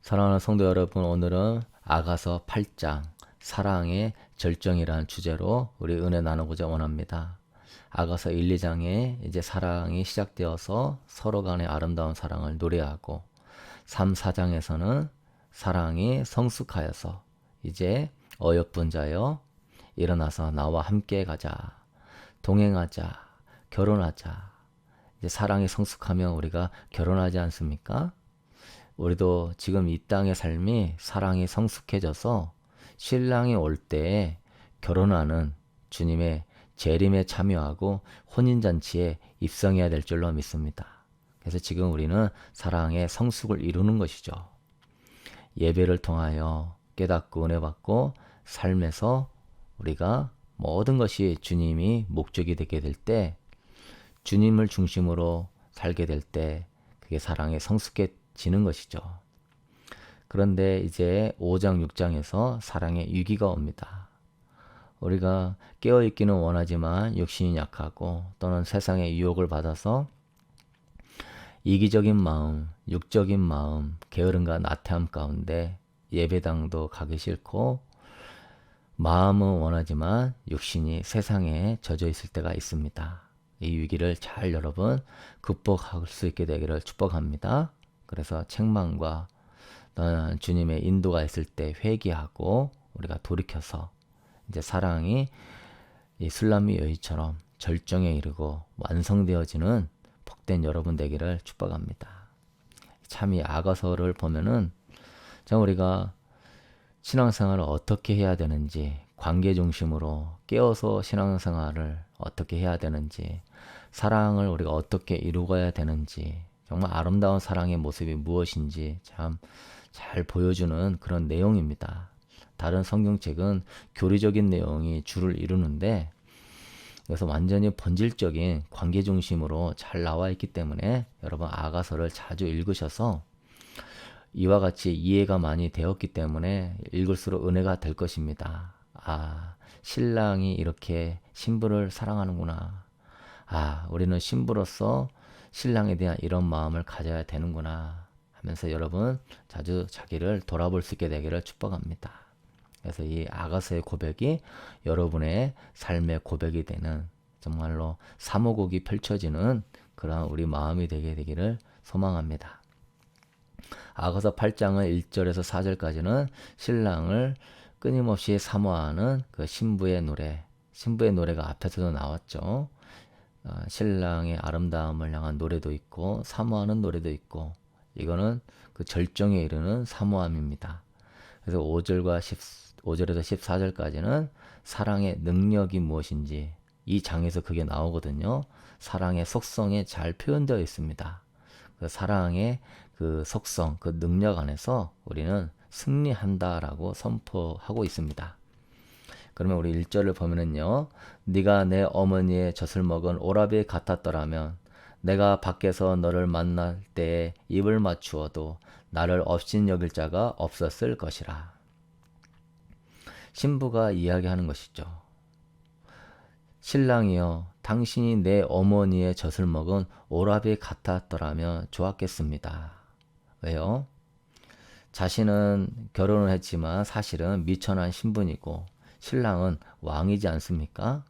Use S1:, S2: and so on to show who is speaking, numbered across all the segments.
S1: 사랑하는 성도 여러분, 오늘은 아가서 8장 사랑의 절정이라는 주제로 우리 은혜 나누고자 원합니다. 아가서 1, 2장에 이제 사랑이 시작되어서 서로 간의 아름다운 사랑을 노래하고 3, 4장에서는 사랑이 성숙하여서 이제 어여쁜 자여 일어나서 나와 함께 가자, 동행하자, 결혼하자. 이제 사랑이 성숙하면 우리가 결혼하지 않습니까? 우리도 지금 이 땅의 삶이 사랑이 성숙해져서 신랑이 올 때 결혼하는 주님의 재림에 참여하고 혼인잔치에 입성해야 될 줄로 믿습니다. 그래서 지금 우리는 사랑의 성숙을 이루는 것이죠. 예배를 통하여 깨닫고 은혜 받고 삶에서 우리가 모든 것이 주님이 목적이 되게 될 때, 주님을 중심으로 살게 될 때 그게 사랑의 성숙해지는 것이죠. 그런데 이제 5장, 6장에서 사랑의 위기가 옵니다. 우리가 깨어있기는 원하지만 육신이 약하고 또는 세상의 유혹을 받아서 이기적인 마음, 육적인 마음, 게으름과 나태함 가운데 예배당도 가기 싫고 마음은 원하지만 육신이 세상에 젖어 있을 때가 있습니다. 이 위기를 잘 여러분 극복할 수 있게 되기를 축복합니다. 그래서 책망과 주님의 인도가 있을 때 회개하고 우리가 돌이켜서 이제 사랑이 이 술람미 여인처럼 절정에 이르고 완성되어지는 복된 여러분 되기를 축복합니다. 참 이 아가서를 보면은 참 우리가 신앙생활을 어떻게 해야 되는지, 관계 중심으로 깨어서 신앙생활을 어떻게 해야 되는지, 사랑을 우리가 어떻게 이루어야 되는지, 정말 아름다운 사랑의 모습이 무엇인지 참 잘 보여주는 그런 내용입니다. 다른 성경책은 교리적인 내용이 주를 이루는데 여기서 완전히 본질적인 관계 중심으로 잘 나와 있기 때문에 여러분 아가서를 자주 읽으셔서 이와 같이 이해가 많이 되었기 때문에 읽을수록 은혜가 될 것입니다. 아, 신랑이 이렇게 신부를 사랑하는구나. 아, 우리는 신부로서 신랑에 대한 이런 마음을 가져야 되는구나 하면서 여러분 자주 자기를 돌아볼 수 있게 되기를 축복합니다. 그래서 이 아가서의 고백이 여러분의 삶의 고백이 되는 정말로 사모곡이 펼쳐지는 그런 우리 마음이 되게 되기를 소망합니다. 아가서 8장은 1절에서 4절까지는 신랑을 끊임없이 사모하는 그 신부의 노래, 신부의 노래가 앞에서도 나왔죠. 신랑의 아름다움을 향한 노래도 있고 사모하는 노래도 있고 이거는 그 절정에 이르는 사모함입니다. 그래서 5절에서 14절까지는 사랑의 능력이 무엇인지 이 장에서 그게 나오거든요. 사랑의 속성에 잘 표현되어 있습니다. 그 사랑의 그 속성, 그 능력 안에서 우리는 승리한다라고 선포하고 있습니다. 그러면 우리 1절을 보면은요. 네가 내 어머니의 젖을 먹은 오라비 같았더라면 내가 밖에서 너를 만날 때에 입을 맞추어도 나를 업신여길 자가 없었을 것이라. 신부가 이야기하는 것이죠. 신랑이여, 당신이 내 어머니의 젖을 먹은 오라비 같았더라면 좋았겠습니다. 왜요? 자신은 결혼을 했지만 사실은 미천한 신분이고 신랑은 왕이지 않습니까?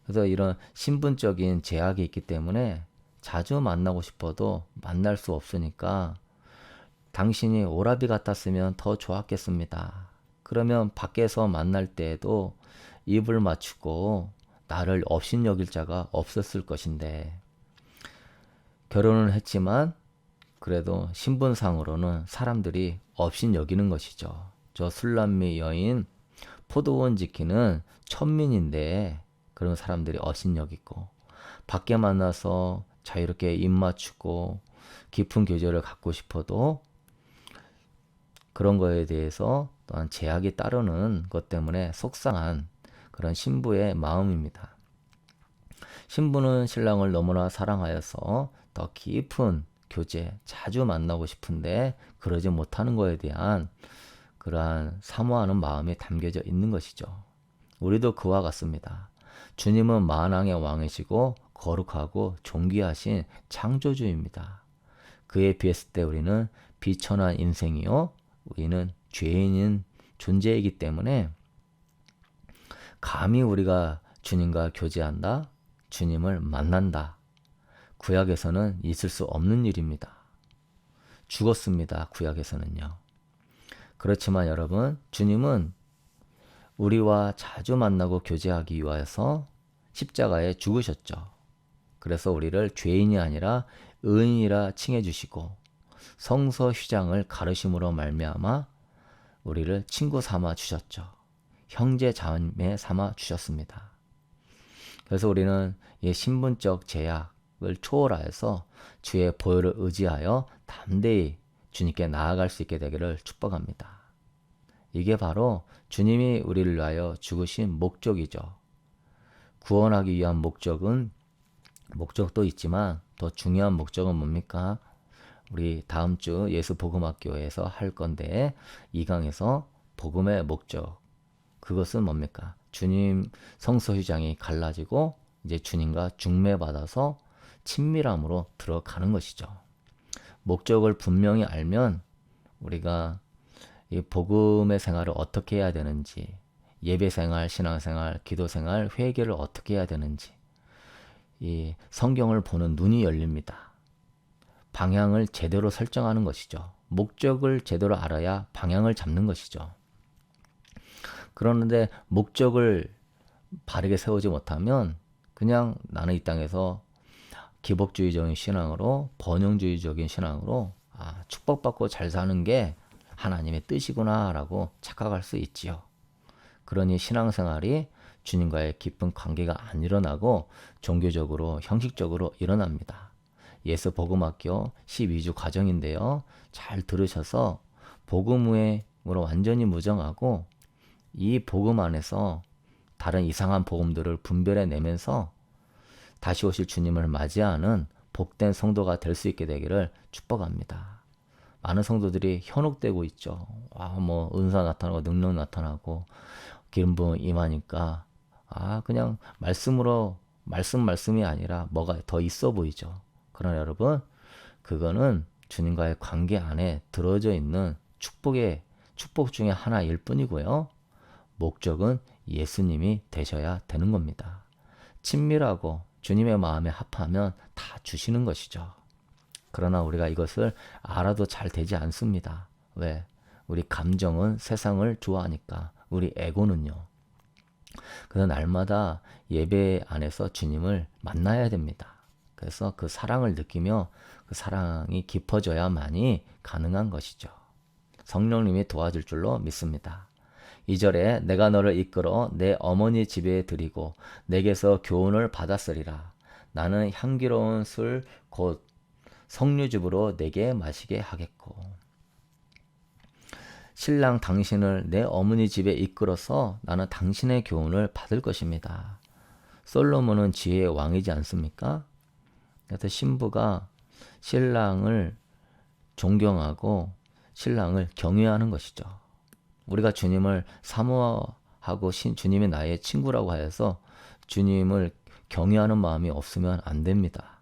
S1: 그래서 이런 신분적인 제약이 있기 때문에 자주 만나고 싶어도 만날 수 없으니까 당신이 오라비 같았으면 더 좋았겠습니다. 그러면 밖에서 만날 때에도 입을 맞추고 나를 업신여길 자가 없었을 것인데 결혼을 했지만 그래도 신분상으로는 사람들이 업신여기는 것이죠. 저 술람미 여인 포도원 지키는 천민인데 그런 사람들이 업신여기고 밖에 만나서 자유롭게 입 맞추고 깊은 교제를 갖고 싶어도 그런 거에 대해서 또한 제약이 따르는 것 때문에 속상한 그런 신부의 마음입니다. 신부는 신랑을 너무나 사랑하여서 더 깊은 교제, 자주 만나고 싶은데 그러지 못하는 것에 대한 그러한 사모하는 마음이 담겨져 있는 것이죠. 우리도 그와 같습니다. 주님은 만왕의 왕이시고 거룩하고 존귀하신 창조주입니다. 그에 비했을 때 우리는 비천한 인생이요 우리는 죄인인 존재이기 때문에 감히 우리가 주님과 교제한다, 주님을 만난다. 구약에서는 있을 수 없는 일입니다. 죽었습니다. 구약에서는요. 그렇지만 여러분, 주님은 우리와 자주 만나고 교제하기 위하여서 십자가에 죽으셨죠. 그래서 우리를 죄인이 아니라 의인이라 칭해 주시고 성서 휘장을 가르심으로 말미암아 우리를 친구 삼아 주셨죠. 형제 자매 삼아 주셨습니다. 그래서 우리는 이 신분적 제약을 초월하여서 주의 보혈을 의지하여 담대히 주님께 나아갈 수 있게 되기를 축복합니다. 이게 바로 주님이 우리를 위하여 죽으신 목적이죠. 구원하기 위한 목적도 있지만 더 중요한 목적은 뭡니까? 우리 다음 주 예수 복음학교에서 할 건데 2강에서 복음의 목적, 그것은 뭡니까? 주님 성서 휘장이 갈라지고 이제 주님과 중매받아서 친밀함으로 들어가는 것이죠. 목적을 분명히 알면 우리가 이 복음의 생활을 어떻게 해야 되는지, 예배 생활, 신앙 생활, 기도 생활, 회개를 어떻게 해야 되는지, 이 성경을 보는 눈이 열립니다. 방향을 제대로 설정하는 것이죠. 목적을 제대로 알아야 방향을 잡는 것이죠. 그러는데 목적을 바르게 세우지 못하면 그냥 나는 이 땅에서 기복주의적인 신앙으로, 번영주의적인 신앙으로 축복받고 잘 사는 게 하나님의 뜻이구나 라고 착각할 수 있지요. 그러니 신앙생활이 주님과의 깊은 관계가 안 일어나고 종교적으로, 형식적으로 일어납니다. 예수 복음학교 12주 과정인데요. 잘 들으셔서 복음으로 완전히 무정하고 이 복음 안에서 다른 이상한 복음들을 분별해내면서 다시 오실 주님을 맞이하는 복된 성도가 될 수 있게 되기를 축복합니다. 많은 성도들이 현혹되고 있죠. 은사 나타나고 능력 나타나고 기름 부음 임하니까 그냥 말씀이 아니라 뭐가 더 있어 보이죠. 그러나 여러분, 그거는 주님과의 관계 안에 들어져 있는 축복 중에 하나일 뿐이고요. 목적은 예수님이 되셔야 되는 겁니다. 친밀하고 주님의 마음에 합하면 다 주시는 것이죠. 그러나 우리가 이것을 알아도 잘 되지 않습니다. 왜? 우리 감정은 세상을 좋아하니까. 우리 에고는요. 그래서 날마다 예배 안에서 주님을 만나야 됩니다. 그래서 그 사랑을 느끼며 그 사랑이 깊어져야만이 가능한 것이죠. 성령님이 도와줄 줄로 믿습니다. 2절에 내가 너를 이끌어 내 어머니 집에 들이고 내게서 교훈을 받았으리라. 나는 향기로운 술 곧 석류즙으로 내게 마시게 하겠고. 신랑 당신을 내 어머니 집에 이끌어서 나는 당신의 교훈을 받을 것입니다. 솔로몬은 지혜의 왕이지 않습니까? 그래서 신부가 신랑을 존경하고 신랑을 경외하는 것이죠. 우리가 주님을 사모하고 주님이 나의 친구라고 하여서 주님을 경외하는 마음이 없으면 안 됩니다.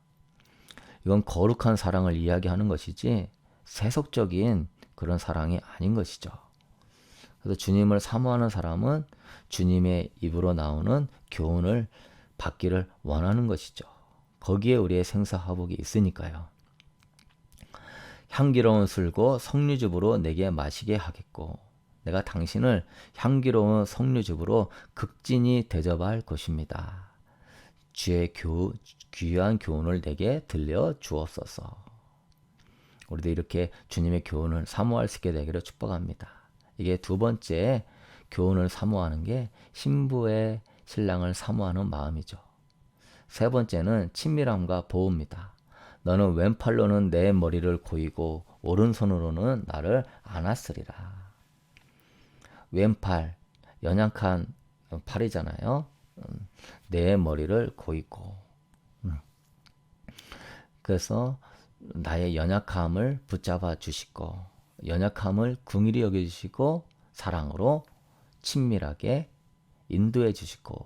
S1: 이건 거룩한 사랑을 이야기하는 것이지 세속적인 그런 사랑이 아닌 것이죠. 그래서 주님을 사모하는 사람은 주님의 입으로 나오는 교훈을 받기를 원하는 것이죠. 거기에 우리의 생사화복이 있으니까요. 향기로운 술고 석류즙으로 내게 마시게 하겠고 내가 당신을 향기로운 석류즙으로 극진히 대접할 것입니다. 주의 귀한 교훈을 내게 들려 주옵소서. 우리도 이렇게 주님의 교훈을 사모할 수 있게 되기를 축복합니다. 이게 두 번째 교훈을 사모하는 게 신부의 신랑을 사모하는 마음이죠. 세 번째는 친밀함과 보호입니다. 너는 왼팔로는 내 머리를 고이고 오른손으로는 나를 안았으리라. 왼팔, 연약한 팔이잖아요. 내 머리를 고이고. 그래서 나의 연약함을 붙잡아 주시고 연약함을 긍휼히 여겨주시고 사랑으로 친밀하게 인도해 주시고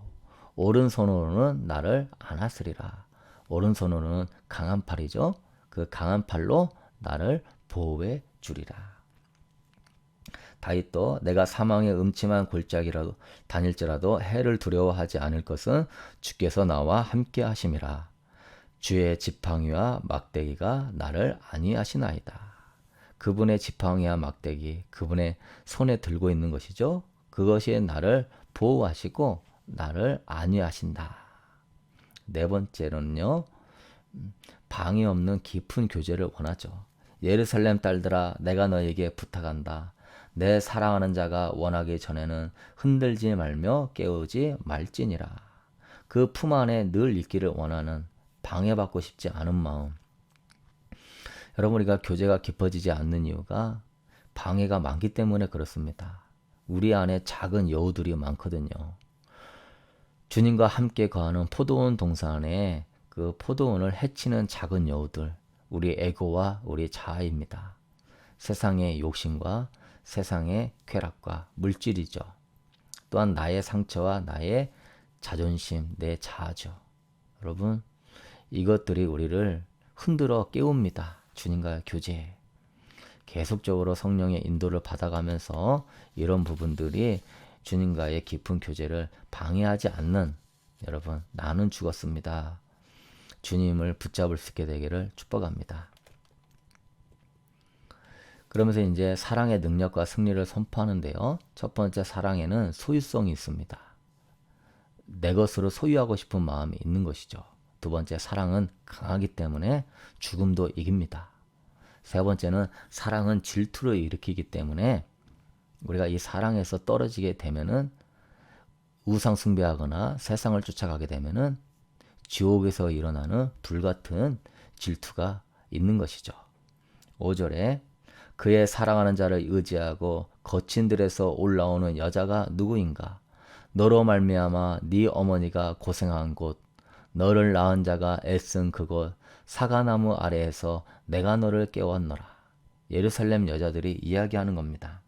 S1: 오른손으로는 나를 안았으리라. 오른손으로는 강한 팔이죠. 그 강한 팔로 나를 보호해 주리라. 다윗도 내가 사망의 음침한 골짜기라도 다닐지라도 해를 두려워하지 않을 것은 주께서 나와 함께 하심이라. 주의 지팡이와 막대기가 나를 안위하시나이다. 그분의 지팡이와 막대기, 그분의 손에 들고 있는 것이죠. 그것이 나를 보호하시고 나를 안위하신다. 네 번째로는요, 방해 없는 깊은 교제를 원하죠. 예루살렘 딸들아, 내가 너에게 부탁한다. 내 사랑하는 자가 원하기 전에는 흔들지 말며 깨우지 말지니라. 그 품 안에 늘 있기를 원하는, 방해받고 싶지 않은 마음. 여러분, 우리가 교제가 깊어지지 않는 이유가 방해가 많기 때문에 그렇습니다. 우리 안에 작은 여우들이 많거든요. 주님과 함께 거하는 포도원 동산에 그 포도원을 해치는 작은 여우들, 우리 에고와 우리 자아입니다. 세상의 욕심과 세상의 쾌락과 물질이죠. 또한 나의 상처와 나의 자존심, 내 자아죠. 여러분, 이것들이 우리를 흔들어 깨웁니다. 주님과의 교제. 계속적으로 성령의 인도를 받아가면서 이런 부분들이 주님과의 깊은 교제를 방해하지 않는, 여러분, 나는 죽었습니다. 주님을 붙잡을 수 있게 되기를 축복합니다. 그러면서 이제 사랑의 능력과 승리를 선포하는데요. 첫 번째, 사랑에는 소유성이 있습니다. 내 것으로 소유하고 싶은 마음이 있는 것이죠. 두 번째, 사랑은 강하기 때문에 죽음도 이깁니다. 세 번째는 사랑은 질투를 일으키기 때문에 우리가 이 사랑에서 떨어지게 되면은 우상 숭배하거나 세상을 쫓아가게 되면은 지옥에서 일어나는 불같은 질투가 있는 것이죠. 5절에 그의 사랑하는 자를 의지하고 거친 들에서 올라오는 여자가 누구인가? 너로 말미암아 네 어머니가 고생한 곳, 너를 낳은 자가 애쓴 그곳, 사과나무 아래에서 내가 너를 깨웠노라. 예루살렘 여자들이 이야기하는 겁니다.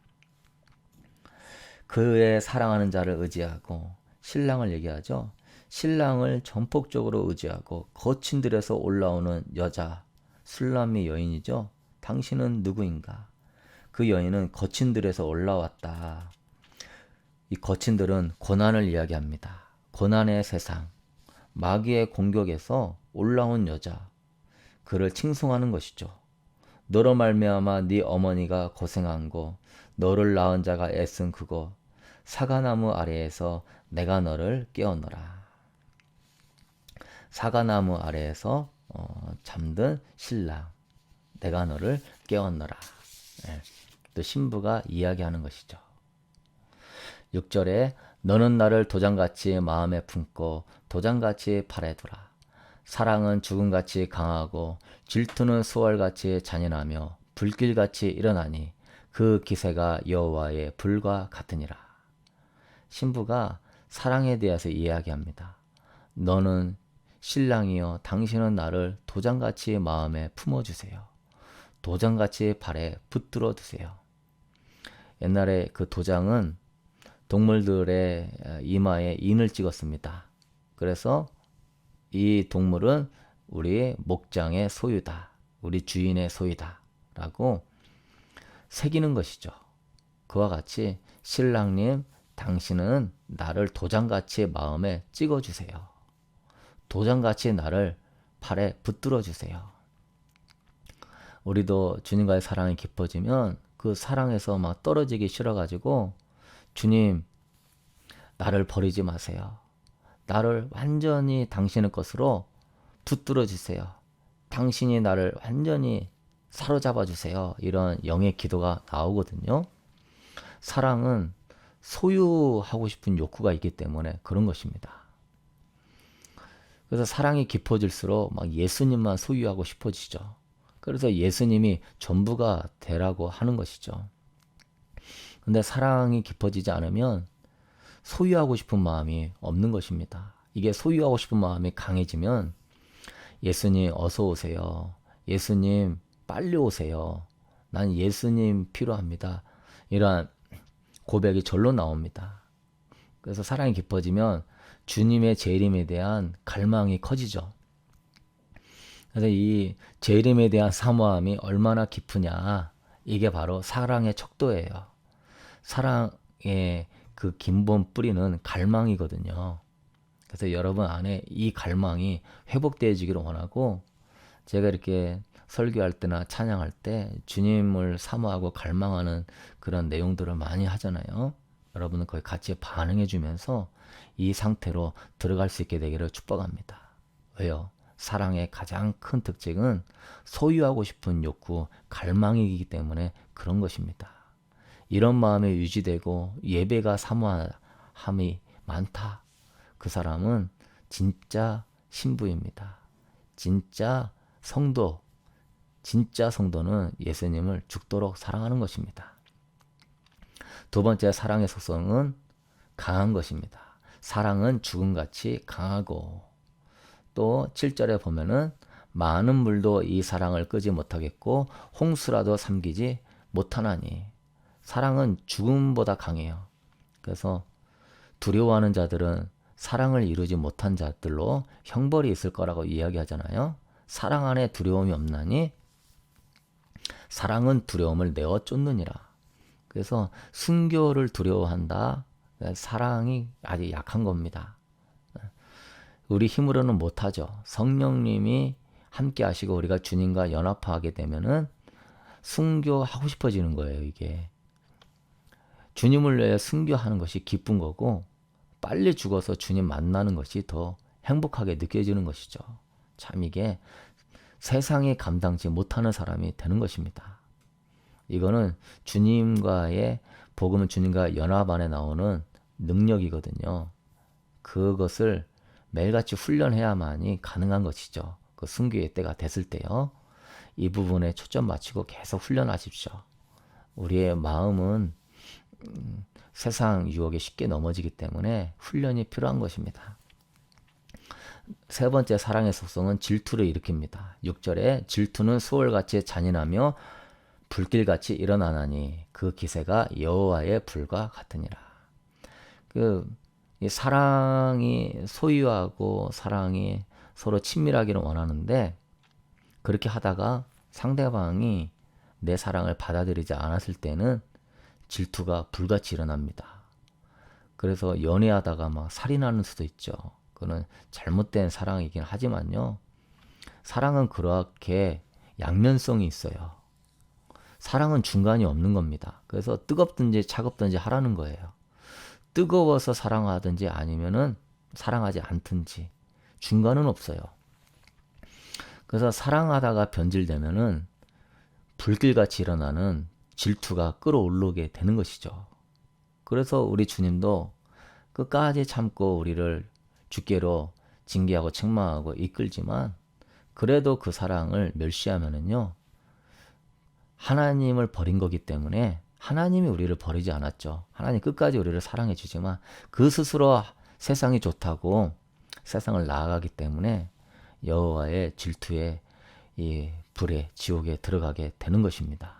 S1: 그의 사랑하는 자를 의지하고, 신랑을 얘기하죠. 신랑을 전폭적으로 의지하고 거친 들에서 올라오는 여자, 술람미 여인이죠. 당신은 누구인가? 그 여인은 거친 들에서 올라왔다. 이 거친 들은 고난을 이야기합니다. 고난의 세상, 마귀의 공격에서 올라온 여자, 그를 칭송하는 것이죠. 너로 말미암아 네 어머니가 고생한 곳, 너를 낳은 자가 애쓴 그곳, 사과나무 아래에서 내가 너를 깨웠노라. 사과나무 아래에서 잠든 신랑, 내가 너를 깨웠노라. 네. 또 신부가 이야기하는 것이죠. 6절에 너는 나를 도장같이 마음에 품고 도장같이 팔에 두라. 사랑은 죽음같이 강하고 질투는 수월같이 잔인하며 불길같이 일어나니 그 기세가 여호와의 불과 같으니라. 신부가 사랑에 대해서 이야기합니다. 너는 신랑이여 당신은 나를 도장같이 마음에 품어주세요. 도장같이 발에 붙들어 두세요. 옛날에 그 도장은 동물들의 이마에 인을 찍었습니다. 그래서 이 동물은 우리 목장의 소유다. 우리 주인의 소유다. 라고 새기는 것이죠. 그와 같이 신랑님, 당신은 나를 도장같이 마음에 찍어주세요. 도장같이 나를 팔에 붙들어 주세요. 우리도 주님과의 사랑이 깊어지면 그 사랑에서 막 떨어지기 싫어가지고 주님, 나를 버리지 마세요. 나를 완전히 당신의 것으로 붙들어 주세요. 당신이 나를 완전히 사로잡아 주세요. 이런 영의 기도가 나오거든요. 사랑은 소유하고 싶은 욕구가 있기 때문에 그런 것입니다. 그래서 사랑이 깊어질수록 막 예수님만 소유하고 싶어지죠. 그래서 예수님이 전부가 되라고 하는 것이죠. 근데 사랑이 깊어지지 않으면 소유하고 싶은 마음이 없는 것입니다. 이게 소유하고 싶은 마음이 강해지면 예수님 어서 오세요. 예수님 빨리 오세요. 난 예수님 필요합니다. 이러한 고백이 절로 나옵니다. 그래서 사랑이 깊어지면 주님의 재림에 대한 갈망이 커지죠. 그래서 이 재림에 대한 사모함이 얼마나 깊으냐, 이게 바로 사랑의 척도예요. 사랑의 그 근본 뿌리는 갈망이거든요. 그래서 여러분 안에 이 갈망이 회복되어지기를 원하고, 제가 이렇게 설교할 때나 찬양할 때 주님을 사모하고 갈망하는 그런 내용들을 많이 하잖아요. 여러분은 거기 같이 반응해 주면서 이 상태로 들어갈 수 있게 되기를 축복합니다. 왜요? 사랑의 가장 큰 특징은 소유하고 싶은 욕구, 갈망이기 때문에 그런 것입니다. 이런 마음에 유지되고 예배가 사모함이 많다. 그 사람은 진짜 신부입니다. 진짜 성도, 진짜 성도는 예수님을 죽도록 사랑하는 것입니다. 두 번째, 사랑의 속성은 강한 것입니다. 사랑은 죽음같이 강하고, 또 7절에 보면은 많은 물도 이 사랑을 끄지 못하겠고 홍수라도 삼키지 못하나니. 사랑은 죽음보다 강해요. 그래서 두려워하는 자들은 사랑을 이루지 못한 자들로 형벌이 있을 거라고 이야기하잖아요. 사랑 안에 두려움이 없나니 사랑은 두려움을 내어 쫓느니라. 그래서 순교를 두려워한다. 사랑이 아주 약한 겁니다. 우리 힘으로는 못하죠. 성령님이 함께 하시고 우리가 주님과 연합하게 되면은 순교하고 싶어지는 거예요, 이게. 주님을 위해 순교하는 것이 기쁜 거고, 빨리 죽어서 주님 만나는 것이 더 행복하게 느껴지는 것이죠. 참 이게 세상에 감당치 못하는 사람이 되는 것입니다. 이거는 주님과의, 복음은 주님과 연합 안에 나오는 능력이거든요. 그것을 매일같이 훈련해야만이 가능한 것이죠. 그 순교의 때가 됐을 때요. 이 부분에 초점 맞추고 계속 훈련하십시오. 우리의 마음은 세상 유혹에 쉽게 넘어지기 때문에 훈련이 필요한 것입니다. 세 번째, 사랑의 속성은 질투를 일으킵니다. 6절에 질투는 수월같이 잔인하며 불길같이 일어나나니 그 기세가 여호와의 불과 같으니라. 이 사랑이 소유하고 사랑이 서로 친밀하기를 원하는데, 그렇게 하다가 상대방이 내 사랑을 받아들이지 않았을 때는 질투가 불같이 일어납니다. 그래서 연애하다가 막 살인하는 수도 있죠. 그거는 잘못된 사랑이긴 하지만요. 사랑은 그렇게 양면성이 있어요. 사랑은 중간이 없는 겁니다. 그래서 뜨겁든지 차갑든지 하라는 거예요. 뜨거워서 사랑하든지 아니면은 사랑하지 않든지 중간은 없어요. 그래서 사랑하다가 변질되면은 불길같이 일어나는 질투가 끌어오르게 되는 것이죠. 그래서 우리 주님도 끝까지 참고 우리를 주께로 징계하고 책망하고 이끌지만, 그래도 그 사랑을 멸시하면은요, 하나님을 버린 거기 때문에 하나님이 우리를 버리지 않았죠. 하나님 끝까지 우리를 사랑해 주지만 그 스스로 세상이 좋다고 세상을 나아가기 때문에 여호와의 질투에, 이 불에, 지옥에 들어가게 되는 것입니다.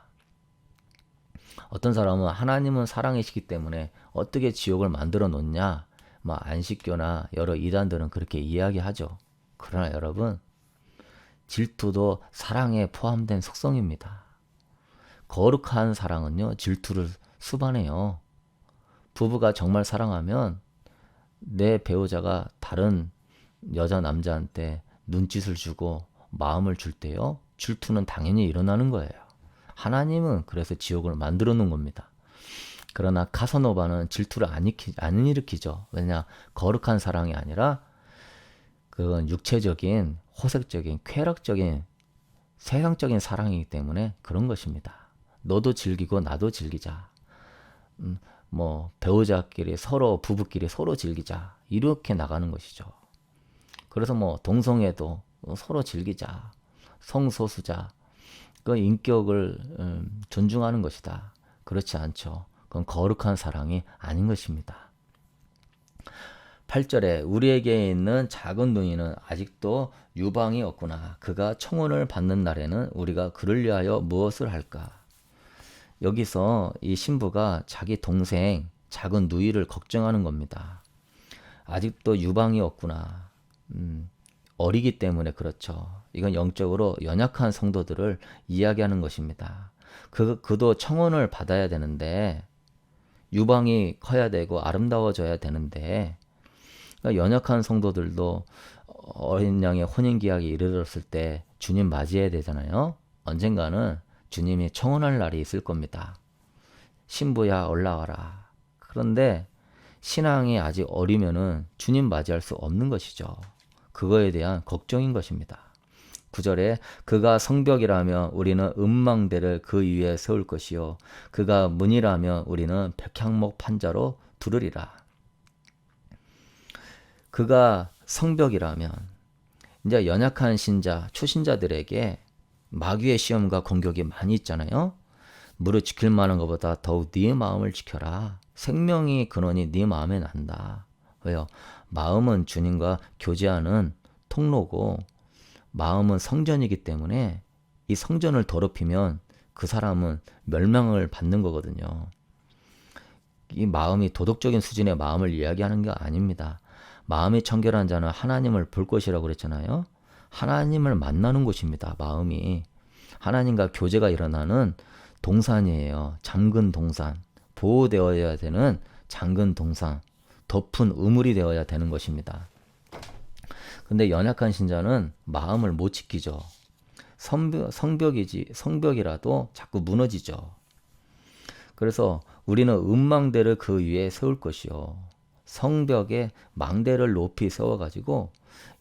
S1: 어떤 사람은 하나님은 사랑이시기 때문에 어떻게 지옥을 만들어 놓냐, 안식교나 여러 이단들은 그렇게 이야기하죠. 그러나 여러분, 질투도 사랑에 포함된 속성입니다. 거룩한 사랑은요, 질투를 수반해요. 부부가 정말 사랑하면 내 배우자가 다른 여자 남자한테 눈짓을 주고 마음을 줄 때요, 질투는 당연히 일어나는 거예요. 하나님은 그래서 지옥을 만들어 놓은 겁니다. 그러나 카사노바는 질투를 안 일으키죠. 왜냐? 거룩한 사랑이 아니라 그건 육체적인, 호색적인, 쾌락적인, 세상적인 사랑이기 때문에 그런 것입니다. 너도 즐기고 나도 즐기자. 배우자끼리 서로, 부부끼리 서로 즐기자. 이렇게 나가는 것이죠. 그래서 동성애도 서로 즐기자. 성소수자. 그 인격을 존중하는 것이다. 그렇지 않죠. 그건 거룩한 사랑이 아닌 것입니다. 8절에 우리에게 있는 작은 누이는 아직도 유방이 없구나. 그가 청혼을 받는 날에는 우리가 그를 위하여 무엇을 할까? 여기서 이 신부가 자기 동생 작은 누이를 걱정하는 겁니다. 아직도 유방이 없구나. 어리기 때문에 그렇죠. 이건 영적으로 연약한 성도들을 이야기하는 것입니다. 그도 청혼을 받아야 되는데 유방이 커야 되고 아름다워져야 되는데, 그러니까 연약한 성도들도 어린 양의 혼인기약이 이르렀을 때 주님 맞이해야 되잖아요. 언젠가는 주님이 청혼할 날이 있을 겁니다. 신부야 올라와라. 그런데 신앙이 아직 어리면은 주님 맞이할 수 없는 것이죠. 그거에 대한 걱정인 것입니다. 9절에 그가 성벽이라면 우리는 음망대를 그 위에 세울 것이요 그가 문이라면 우리는 백향목 판자로 두르리라. 그가 성벽이라면 이제 연약한 신자, 초신자들에게 마귀의 시험과 공격이 많이 있잖아요. 무릇 지킬 만한 것보다 더욱 네 마음을 지켜라. 생명이 근원이 네 마음에 난다. 왜요? 마음은 주님과 교제하는 통로고 마음은 성전이기 때문에 이 성전을 더럽히면 그 사람은 멸망을 받는 거거든요. 이 마음이 도덕적인 수준의 마음을 이야기하는 게 아닙니다. 마음이 청결한 자는 하나님을 볼 것이라고 그랬잖아요. 하나님을 만나는 곳입니다. 마음이. 하나님과 교제가 일어나는 동산이에요. 잠근 동산. 보호되어야 되는 잠근 동산. 덮은 우물이 되어야 되는 것입니다. 근데 연약한 신자는 마음을 못 지키죠. 성벽이라도 자꾸 무너지죠. 그래서 우리는 음망대를 그 위에 세울 것이요. 성벽에 망대를 높이 세워가지고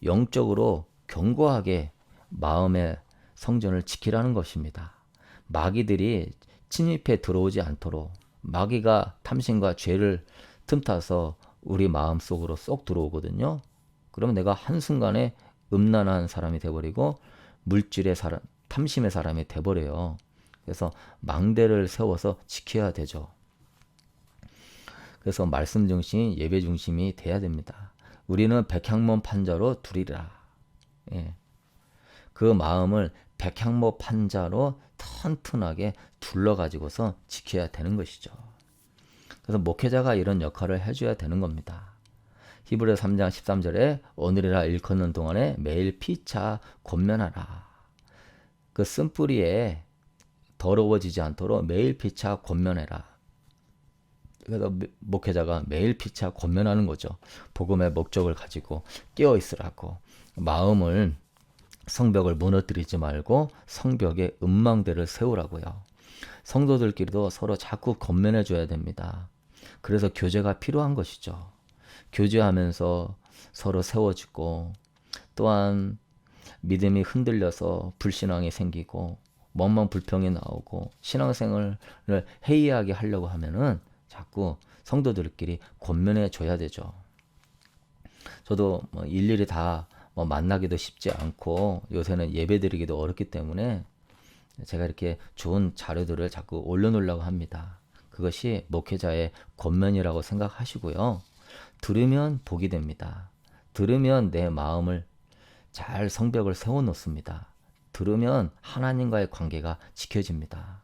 S1: 영적으로 견고하게 마음의 성전을 지키라는 것입니다. 마귀들이 침입해 들어오지 않도록 마귀가 탐심과 죄를 틈타서 우리 마음 속으로 쏙 들어오거든요. 그러면 내가 한순간에 음란한 사람이 돼버리고 물질의 사람, 탐심의 사람이 돼버려요. 그래서 망대를 세워서 지켜야 되죠. 그래서 말씀 중심, 예배 중심이 돼야 됩니다. 우리는 백향목 판자로 두리라. 예. 그 마음을 백향목 판자로 튼튼하게 둘러가지고서 지켜야 되는 것이죠. 그래서 목회자가 이런 역할을 해줘야 되는 겁니다. 히브리서 3장 13절에 오늘이라 일컫는 동안에 매일 피차 권면하라. 그 쓴뿌리에 더러워지지 않도록 매일 피차 권면해라. 그래서 목회자가 매일 피차 권면하는 거죠. 복음의 목적을 가지고 깨어 있으라고. 마음을 성벽을 무너뜨리지 말고 성벽에 음망대를 세우라고요. 성도들끼리도 서로 자꾸 권면해 줘야 됩니다. 그래서 교제가 필요한 것이죠. 교제하면서 서로 세워주고 또한 믿음이 흔들려서 불신앙이 생기고 원망 불평이 나오고 신앙생활을 해이하게 하려고 하면은 자꾸 성도들끼리 권면해 줘야 되죠. 저도 일일이 다 만나기도 쉽지 않고 요새는 예배드리기도 어렵기 때문에 제가 이렇게 좋은 자료들을 자꾸 올려놓으려고 합니다. 그것이 목회자의 권면이라고 생각하시고요. 들으면 복이 됩니다. 들으면 내 마음을 잘 성벽을 세워놓습니다. 들으면 하나님과의 관계가 지켜집니다.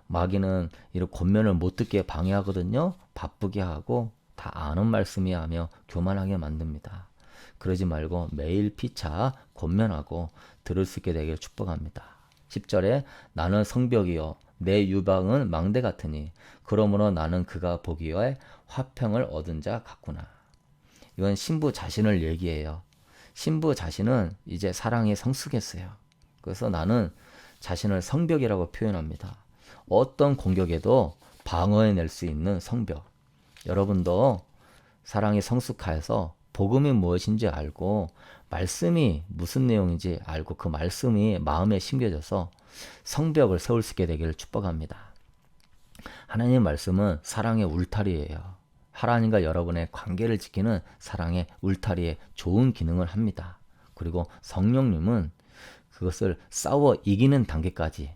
S1: 마귀는 이런 권면을 못 듣게 방해하거든요. 바쁘게 하고 다 아는 말씀이야 하며 교만하게 만듭니다. 그러지 말고 매일 피차 권면하고 들을 수 있게 되기를 축복합니다. 10절에 나는 성벽이요 내 유방은 망대 같으니 그러므로 나는 그가 보기에 화평을 얻은 자 같구나. 이건 신부 자신을 얘기해요. 신부 자신은 이제 사랑에 성숙했어요. 그래서 나는 자신을 성벽이라고 표현합니다. 어떤 공격에도 방어해낼 수 있는 성벽. 여러분도 사랑이 성숙해서 복음이 무엇인지 알고 말씀이 무슨 내용인지 알고 그 말씀이 마음에 심겨져서 성벽을 세울 수 있게 되기를 축복합니다. 하나님의 말씀은 사랑의 울타리예요. 하나님과 여러분의 관계를 지키는 사랑의 울타리에 좋은 기능을 합니다. 그리고 성령님은 그것을 싸워 이기는 단계까지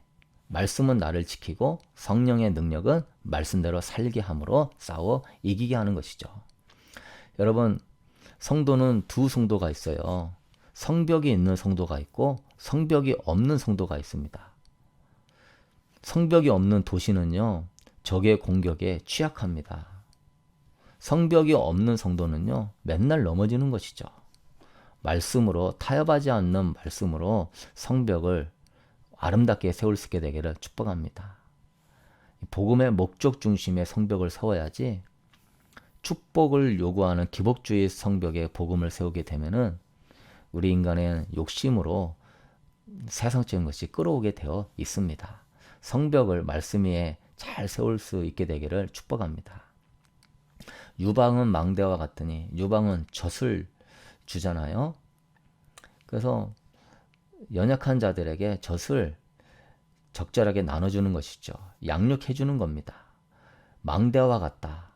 S1: 말씀은 나를 지키고 성령의 능력은 말씀대로 살게 함으로 싸워 이기게 하는 것이죠. 여러분, 성도는 두 성도가 있어요. 성벽이 있는 성도가 있고 성벽이 없는 성도가 있습니다. 성벽이 없는 도시는요, 적의 공격에 취약합니다. 성벽이 없는 성도는요, 맨날 넘어지는 것이죠. 말씀으로, 타협하지 않는 말씀으로 성벽을 아름답게 세울 수 있게 되기를 축복합니다. 복음의 목적 중심의 성벽을 세워야지 축복을 요구하는 기복주의 성벽에 복음을 세우게 되면은 우리 인간의 욕심으로 세상적인 것이 끌어오게 되어 있습니다. 성벽을 말씀 위에 잘 세울 수 있게 되기를 축복합니다. 유방은 망대와 같으니 유방은 젖을 주잖아요. 그래서 연약한 자들에게 젖을 적절하게 나눠주는 것이죠. 양육해주는 겁니다. 망대와 같다.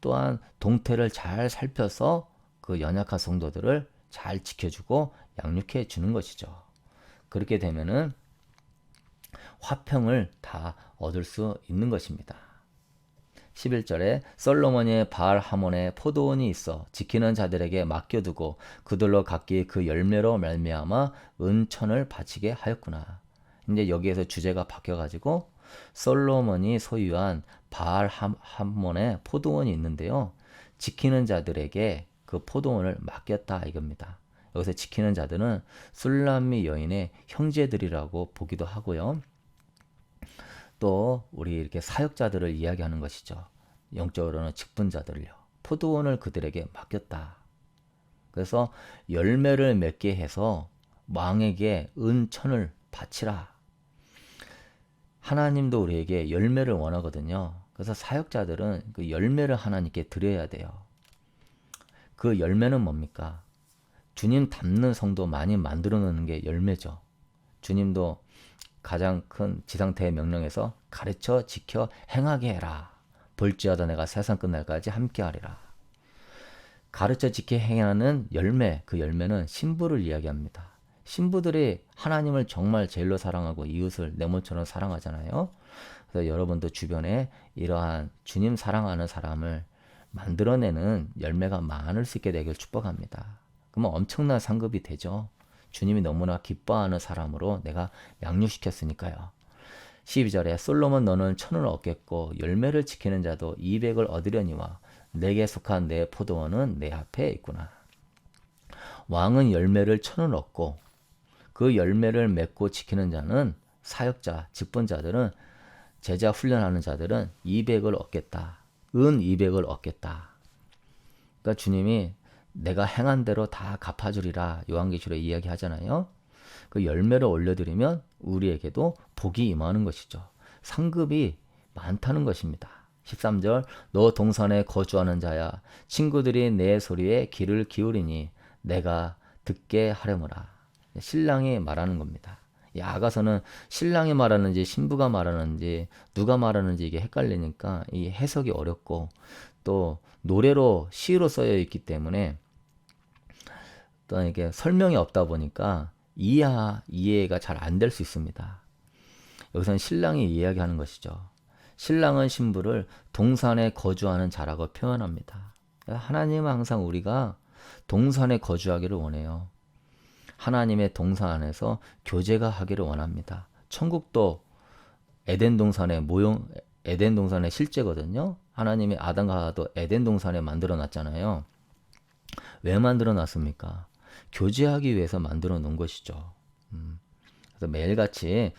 S1: 또한 동태를 잘 살펴서 그 연약한 성도들을 잘 지켜주고 양육해 주는 것이죠. 그렇게 되면은 화평을 다 얻을 수 있는 것입니다. 11절에 솔로몬이 바알 하몬에 포도원이 있어 지키는 자들에게 맡겨두고 그들로 각기 그 열매로 말미암아 은천을 바치게 하였구나. 이제 여기에서 주제가 바뀌어가지고 솔로몬이 소유한 바알 하몬에 포도원이 있는데요. 지키는 자들에게 그 포도원을 맡겼다 이겁니다. 여기서 지키는 자들은 술람미 여인의 형제들이라고 보기도 하고요. 또 우리 이렇게 사역자들을 이야기하는 것이죠. 영적으로는 직분자들을요. 포도원을 그들에게 맡겼다. 그래서 열매를 맺게 해서 왕에게 은천을 바치라. 하나님도 우리에게 열매를 원하거든요. 그래서 사역자들은 그 열매를 하나님께 드려야 돼요. 그 열매는 뭡니까? 주님 닮는 성도 많이 만들어 놓는 게 열매죠. 주님도 가장 큰 지상태의 명령에서 가르쳐 지켜 행하게 해라. 볼지어다 내가 세상 끝날까지 함께하리라. 가르쳐 지켜 행하는 열매, 그 열매는 신부를 이야기합니다. 신부들이 하나님을 정말 제일로 사랑하고 이웃을 내 몸처럼 사랑하잖아요. 그래서 여러분도 주변에 이러한 주님 사랑하는 사람을 만들어내는 열매가 많을 수 있게 되길 축복합니다. 그러면 엄청난 상급이 되죠. 주님이 너무나 기뻐하는 사람으로 내가 양육시켰으니까요. 12절에 솔로몬 너는 1000을 얻겠고 열매를 지키는 자도 200을 얻으려니와 내게 속한 내 포도원은 내 앞에 있구나. 왕은 열매를 1000을 얻고 그 열매를 맺고 지키는 자는 사역자, 직분자들은 제자 훈련하는 자들은 200을 얻겠다. 은 200을 얻겠다. 그러니까 주님이 내가 행한 대로 다 갚아주리라 요한계시록에 이야기하잖아요. 그 열매를 올려드리면 우리에게도 복이 임하는 것이죠. 상급이 많다는 것입니다. 13절 너 동산에 거주하는 자야 친구들이 내 소리에 귀를 기울이니 내가 듣게 하려무라. 신랑이 말하는 겁니다. 이 아가서는 신랑이 말하는지 신부가 말하는지 누가 말하는지 이게 헷갈리니까 이 해석이 어렵고 또 노래로 시로 써여 있기 때문에 또 이게 설명이 없다 보니까 이해가 잘 안 될 수 있습니다. 여기서는 신랑이 이야기하는 것이죠. 신랑은 신부를 동산에 거주하는 자라고 표현합니다. 하나님은 항상 우리가 동산에 거주하기를 원해요. 하나님의 동산 안에서 교제가 하기를 원합니다. 천국도 에덴 동산의 실제거든요. 하나님이 아담과 하와도 에덴 동산에 만들어 놨잖아요. 왜 만들어 놨습니까? 교제하기 위해서 만들어 놓은 것이죠. 그래서 매일같이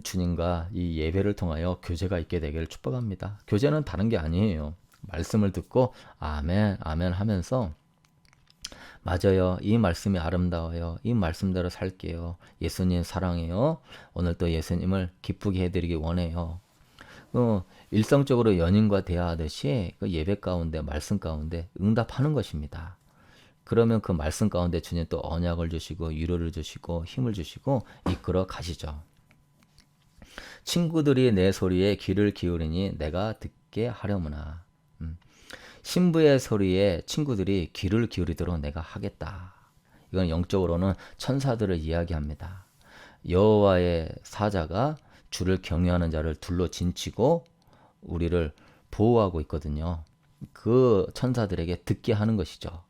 S1: 주님과 이 예배를 통하여 교제가 있게 되기를 축복합니다. 교제는 다른 게 아니에요. 말씀을 듣고 아멘, 아멘 하면서 맞아요. 이 말씀이 아름다워요. 이 말씀대로 살게요. 예수님 사랑해요. 오늘 또 예수님을 기쁘게 해드리기 원해요. 일상적으로 연인과 대화하듯이 그 예배 가운데 말씀 가운데 응답하는 것입니다. 그러면 그 말씀 가운데 주님 또 언약을 주시고 위로를 주시고 힘을 주시고 이끌어 가시죠. 친구들이 내 소리에 귀를 기울이니 내가 듣게 하려무나. 신부의 소리에 친구들이 귀를 기울이도록 내가 하겠다. 이건 영적으로는 천사들을 이야기합니다. 여호와의 사자가 주를 경외하는 자를 둘러 진치고 우리를 보호하고 있거든요. 그 천사들에게 듣게 하는 것이죠.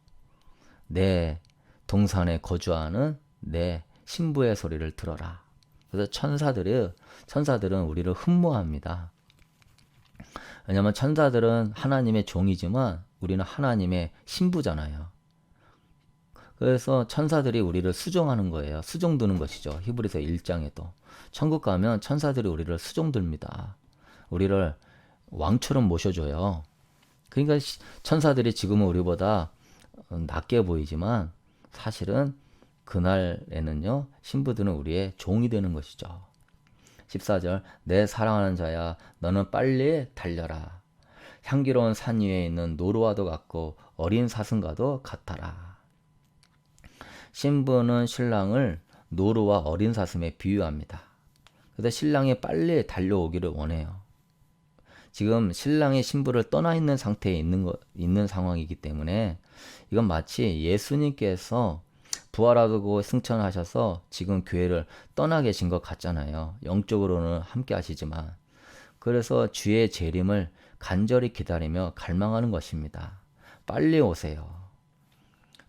S1: 내 동산에 거주하는 내 신부의 소리를 들어라. 그래서 천사들은 우리를 흠모합니다. 왜냐하면 천사들은 하나님의 종이지만 우리는 하나님의 신부잖아요. 그래서 천사들이 우리를 수종하는 거예요. 수종드는 것이죠. 히브리서 1장에도. 천국 가면 천사들이 우리를 수종듭니다. 우리를 왕처럼 모셔줘요. 그러니까 천사들이 지금은 우리보다 낮게 보이지만 사실은 그날에는요, 신부들은 우리의 종이 되는 것이죠. 14절, 내 사랑하는 자야, 너는 빨리 달려라. 향기로운 산 위에 있는 노루와도 같고 어린 사슴과도 같아라. 신부는 신랑을 노루와 어린 사슴에 비유합니다. 그래서 신랑이 빨리 달려오기를 원해요. 지금 신랑이 신부를 떠나 있는 상태에 있는 상황이기 때문에 이건 마치 예수님께서 부활하고 승천하셔서 지금 교회를 떠나 계신 것 같잖아요. 영적으로는 함께 하시지만. 그래서 주의 재림을 간절히 기다리며 갈망하는 것입니다. 빨리 오세요.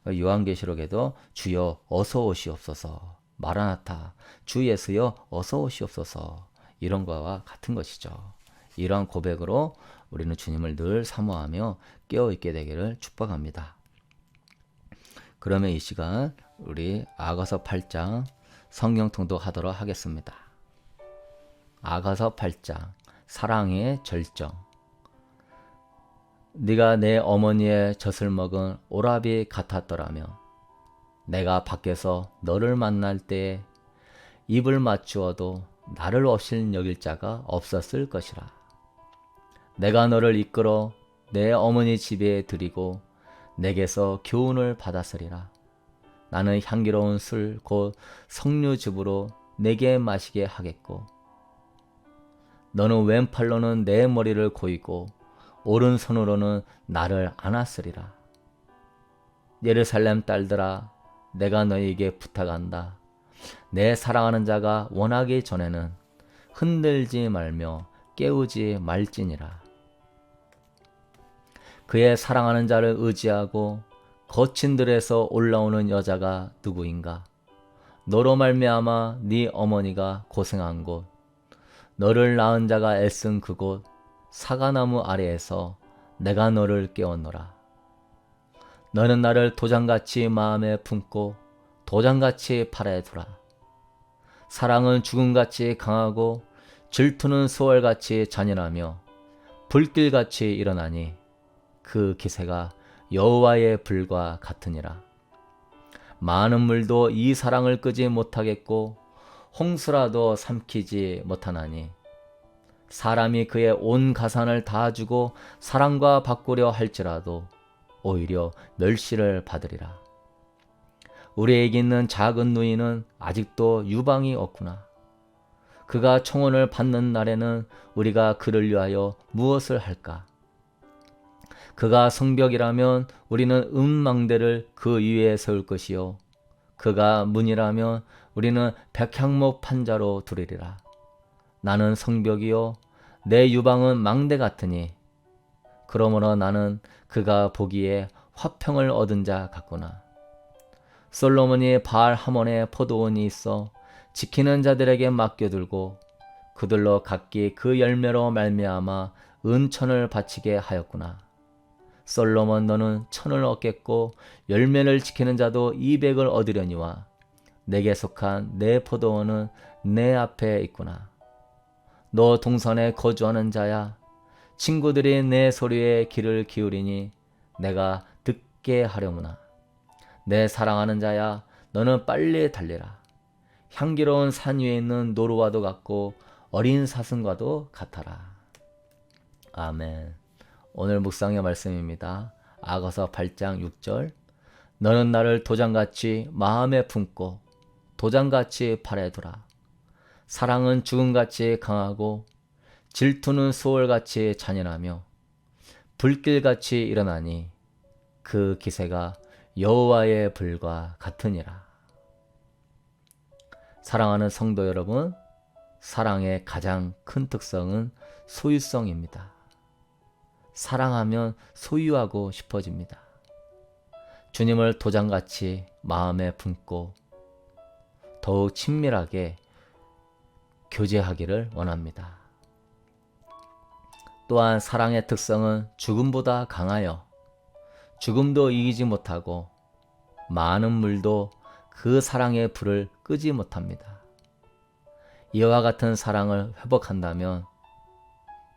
S1: 요한계시록에도 주여 어서 오시옵소서, 마라나타, 주 예수여 어서 오시옵소서, 이런 거와 같은 것이죠. 이러한 고백으로 우리는 주님을 늘 사모하며 깨어있게 되기를 축복합니다. 그러면 이 시간 우리 아가서 8장 성경 통독하도록 하겠습니다. 아가서 8장 사랑의 절정. 네가 내 어머니의 젖을 먹은 오라비 같았더라면 내가 밖에서 너를 만날 때에 입을 맞추어도 나를 없인 여길 자가 없었을 것이라. 내가 너를 이끌어 내 어머니 집에 들이고 내게서 교훈을 받았으리라. 나는 향기로운 술 곧 석류즙으로 내게 마시게 하겠고 너는 왼팔로는 내 머리를 고이고 오른손으로는 나를 안았으리라. 예루살렘 딸들아, 내가 너희에게 부탁한다. 내 사랑하는 자가 원하기 전에는 흔들지 말며 깨우지 말지니라. 그의 사랑하는 자를 의지하고 거친 들에서 올라오는 여자가 누구인가? 너로 말미암아 네 어머니가 고생한 곳, 너를 낳은 자가 애쓴 그곳, 사과나무 아래에서 내가 너를 깨웠노라. 너는 나를 도장같이 마음에 품고 도장같이 팔에 두라. 사랑은 죽음같이 강하고 질투는 수월같이 잔인하며 불길같이 일어나니 그 기세가 여호와의 불과 같으니라. 많은 물도 이 사랑을 끄지 못하겠고 홍수라도 삼키지 못하나니 사람이 그의 온 가산을 다 주고 사랑과 바꾸려 할지라도 오히려 멸시를 받으리라. 우리에게 있는 작은 누이는 아직도 유방이 없구나. 그가 청혼을 받는 날에는 우리가 그를 위하여 무엇을 할까? 그가 성벽이라면 우리는 음망대를 그 위에 세울 것이요 그가 문이라면 우리는 백향목 판자로 두리리라. 나는 성벽이요 내 유방은 망대 같으니 그러므로 나는 그가 보기에 화평을 얻은 자 같구나. 솔로몬이 바알 하몬에 포도원이 있어 지키는 자들에게 맡겨두고 그들로 각기 그 열매로 말미암아 은천을 바치게 하였구나. 솔로몬 너는 천을 얻겠고 열매를 지키는 자도 200을 얻으려니와 내게 속한 내 포도원은 내 앞에 있구나. 너 동산에 거주하는 자야, 친구들이 내 소리에 귀를 기울이니 내가 듣게 하려무나. 내 사랑하는 자야, 너는 빨리 달리라. 향기로운 산 위에 있는 노루와도 같고 어린 사슴과도 같아라. 아멘. 오늘 묵상의 말씀입니다. 아가서 8장 6절. 너는 나를 도장같이 마음에 품고 도장같이 팔에 두라. 사랑은 죽음같이 강하고 질투는 수월같이 잔인하며 불길같이 일어나니 그 기세가 여호와의 불과 같으니라. 사랑하는 성도 여러분, 사랑의 가장 큰 특성은 소유성입니다. 사랑하면 소유하고 싶어집니다. 주님을 도장같이 마음에 품고 더욱 친밀하게 교제하기를 원합니다. 또한 사랑의 특성은 죽음보다 강하여 죽음도 이기지 못하고 많은 물도 그 사랑의 불을 끄지 못합니다. 이와 같은 사랑을 회복한다면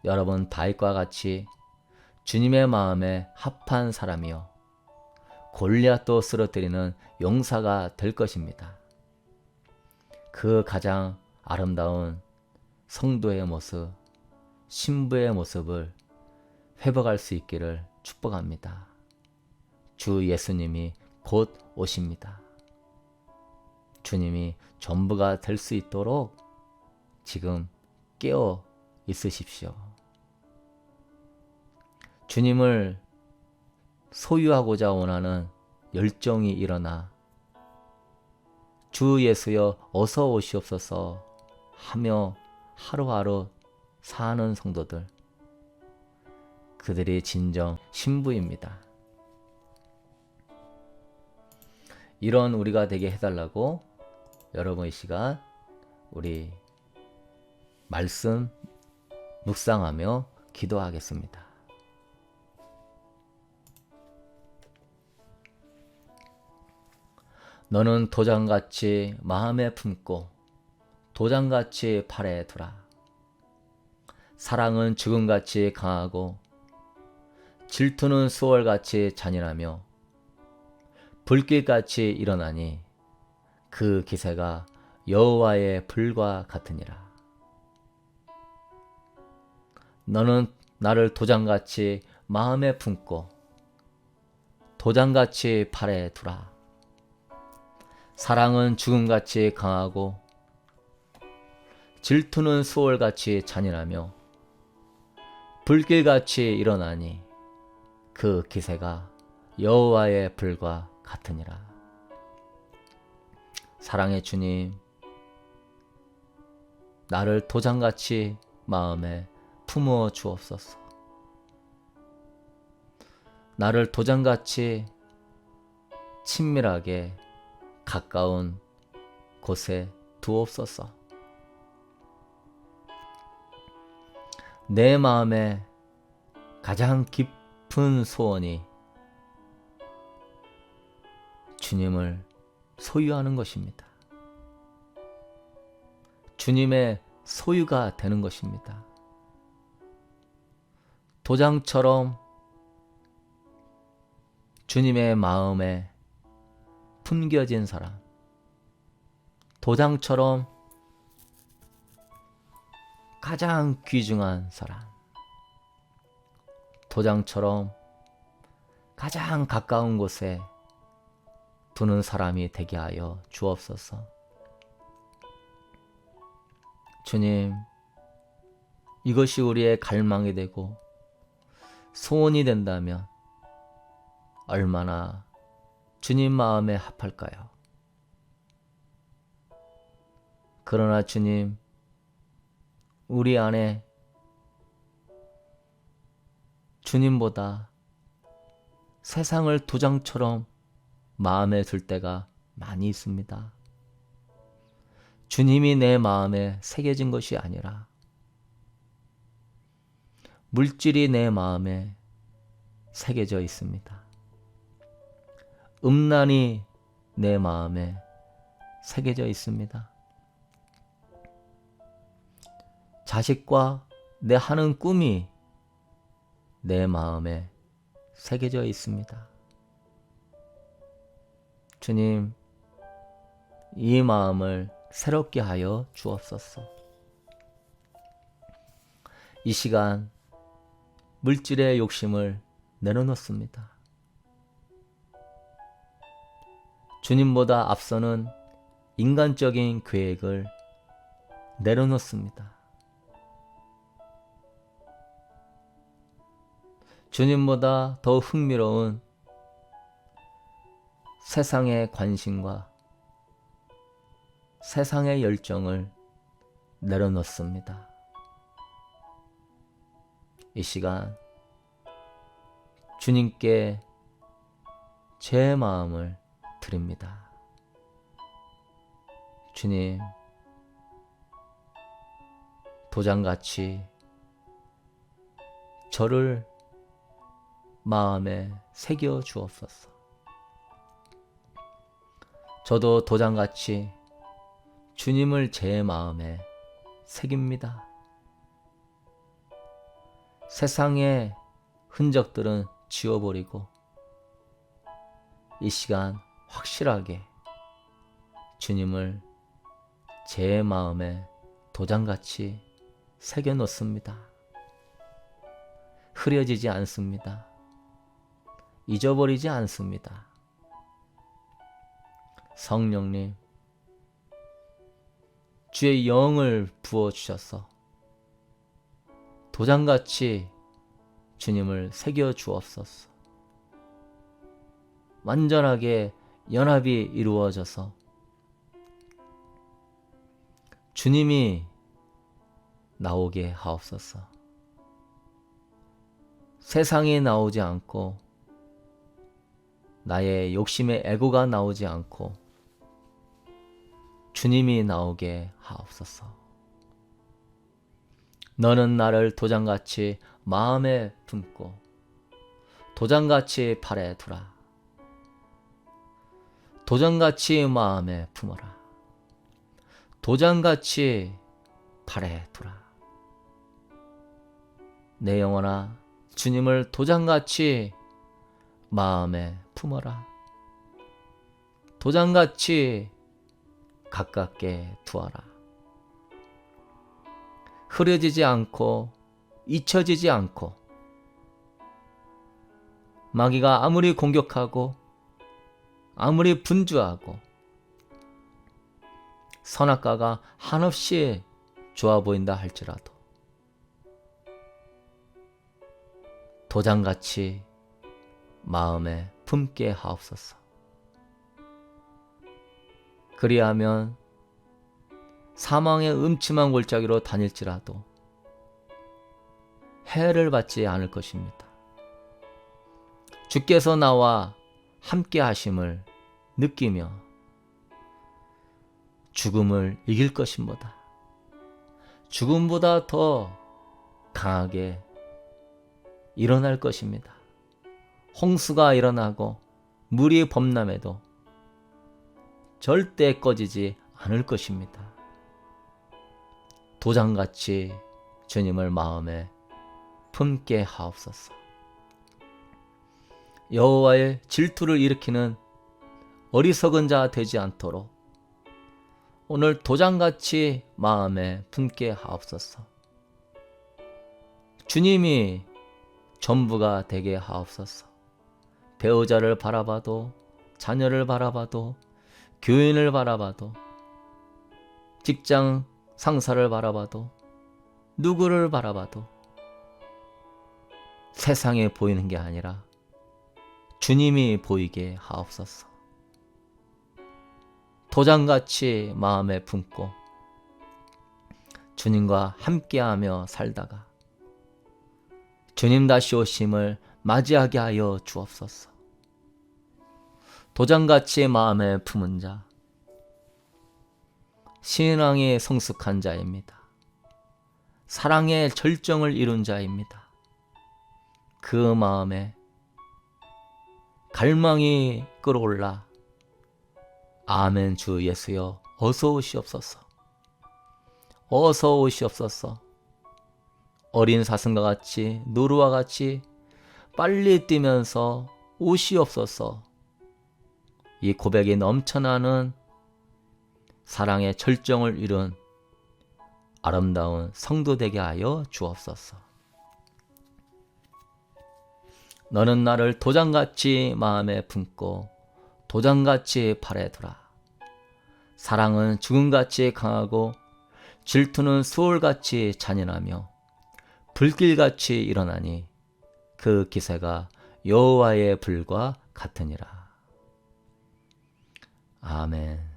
S1: 여러분 다윗과 같이 주님의 마음에 합한 사람이요 골리앗도 쓰러뜨리는 용사가 될 것입니다. 그 가장 아름다운 성도의 모습, 신부의 모습을 회복할 수 있기를 축복합니다. 주 예수님이 곧 오십니다. 주님이 전부가 될 수 있도록 지금 깨어 있으십시오. 주님을 소유하고자 원하는 열정이 일어나 주 예수여 어서 오시옵소서 하며 하루하루 사는 성도들, 그들이 진정 신부입니다. 이런 우리가 되게 해달라고 여러분 이 시간 우리 말씀 묵상하며 기도하겠습니다. 너는 도장같이 마음에 품고 도장같이 팔에 두라. 사랑은 죽음같이 강하고 질투는 수월같이 잔인하며 불길같이 일어나니 그 기세가 여호와의 불과 같으니라. 너는 나를 도장같이 마음에 품고 도장같이 팔에 두라. 사랑은 죽음같이 강하고 질투는 수월같이 잔인하며 불길같이 일어나니 그 기세가 여호와의 불과 같으니라. 사랑의 주님, 나를 도장같이 마음에 품어 주옵소서. 나를 도장같이 친밀하게 가까운 곳에 두옵소서. 내 마음에 가장 깊은 소원이 주님을 소유하는 것입니다. 주님의 소유가 되는 것입니다. 도장처럼 주님의 마음에 품겨진 사람, 도장처럼 가장 귀중한 사람, 도장처럼 가장 가까운 곳에 두는 사람이 되게 하여 주옵소서. 주님, 이것이 우리의 갈망이 되고 소원이 된다면 얼마나 주님 마음에 합할까요? 그러나 주님, 우리 안에 주님보다 세상을 도장처럼 마음에 둘 때가 많이 있습니다. 주님이 내 마음에 새겨진 것이 아니라 물질이 내 마음에 새겨져 있습니다. 음란이 내 마음에 새겨져 있습니다. 자식과 내 하는 꿈이 내 마음에 새겨져 있습니다. 주님, 이 마음을 새롭게 하여 주옵소서. 이 시간 물질의 욕심을 내려놓습니다. 주님보다 앞서는 인간적인 계획을 내려놓습니다. 주님보다 더 흥미로운 세상의 관심과 세상의 열정을 내려놓습니다. 이 시간 주님께 제 마음을 드립니다. 주님, 도장같이 저를 마음에 새겨 주옵소서. 저도 도장같이 주님을 제 마음에 새깁니다. 세상의 흔적들은 지워버리고 이 시간 확실하게 주님을 제 마음에 도장같이 새겨놓습니다. 흐려지지 않습니다. 잊어버리지 않습니다. 성령님, 주의 영을 부어주셔서 도장같이 주님을 새겨주옵소서. 완전하게 연합이 이루어져서 주님이 나오게 하옵소서. 세상이 나오지 않고 나의 욕심의 에고가 나오지 않고 주님이 나오게 하옵소서. 너는 나를 도장같이 마음에 품고 도장같이 발에 두라. 도장같이 마음에 품어라. 도장같이 발에 두라. 내 영혼아, 주님을 도장같이 마음에 품어라. 도장같이 가깝게 두어라. 흐려지지 않고 잊혀지지 않고 마귀가 아무리 공격하고 아무리 분주하고 선악과가 한없이 좋아 보인다 할지라도 도장같이 마음에 품게 하옵소서. 그리하면 사망의 음침한 골짜기로 다닐지라도 해를 받지 않을 것입니다. 주께서 나와 함께 하심을 느끼며 죽음을 이길 것입니다. 죽음보다 더 강하게 일어날 것입니다. 홍수가 일어나고 물이 범람해도 절대 꺼지지 않을 것입니다. 도장같이 주님을 마음에 품게 하옵소서. 여호와의 질투를 일으키는 어리석은 자 되지 않도록 오늘 도장같이 마음에 품게 하옵소서. 주님이 전부가 되게 하옵소서. 배우자를 바라봐도, 자녀를 바라봐도, 교인을 바라봐도, 직장 상사를 바라봐도, 누구를 바라봐도 세상에 보이는 게 아니라 주님이 보이게 하옵소서. 도장같이 마음에 품고 주님과 함께하며 살다가 주님 다시 오심을 맞이하게 하여 주옵소서. 도장같이 마음에 품은 자, 신앙이 성숙한 자입니다. 사랑의 절정을 이룬 자입니다. 그 마음에 갈망이 끌어올라 아멘 주 예수여 어서 오시옵소서. 어서 오시옵소서. 어린 사슴과 같이 노루와 같이 빨리 뛰면서 오시옵소서. 이 고백이 넘쳐나는 사랑의 절정을 이룬 아름다운 성도 되게 하여 주옵소서. 너는 나를 도장같이 마음에 품고 도장같이 발에 두라. 사랑은 죽음같이 강하고 질투는 수월같이 잔인하며 불길같이 일어나니 그 기세가 여호와의 불과 같으니라. 아멘.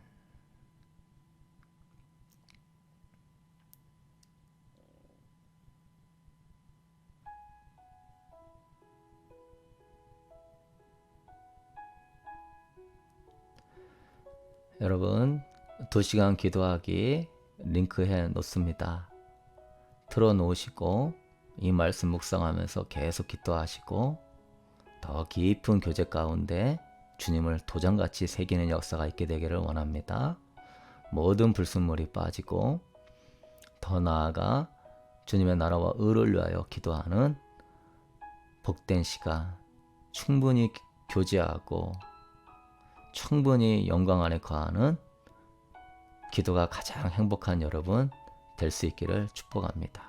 S1: 여러분, 2시간 기도하기 링크해 놓습니다. 틀어 놓으시고 이 말씀 묵상하면서 계속 기도하시고 더 깊은 교제 가운데 주님을 도장같이 새기는 역사가 있게 되기를 원합니다. 모든 불순물이 빠지고 더 나아가 주님의 나라와 의를 위하여 기도하는 복된 시간, 충분히 교제하고 충분히 영광 안에 거하는 기도가 가장 행복한 여러분 될 수 있기를 축복합니다.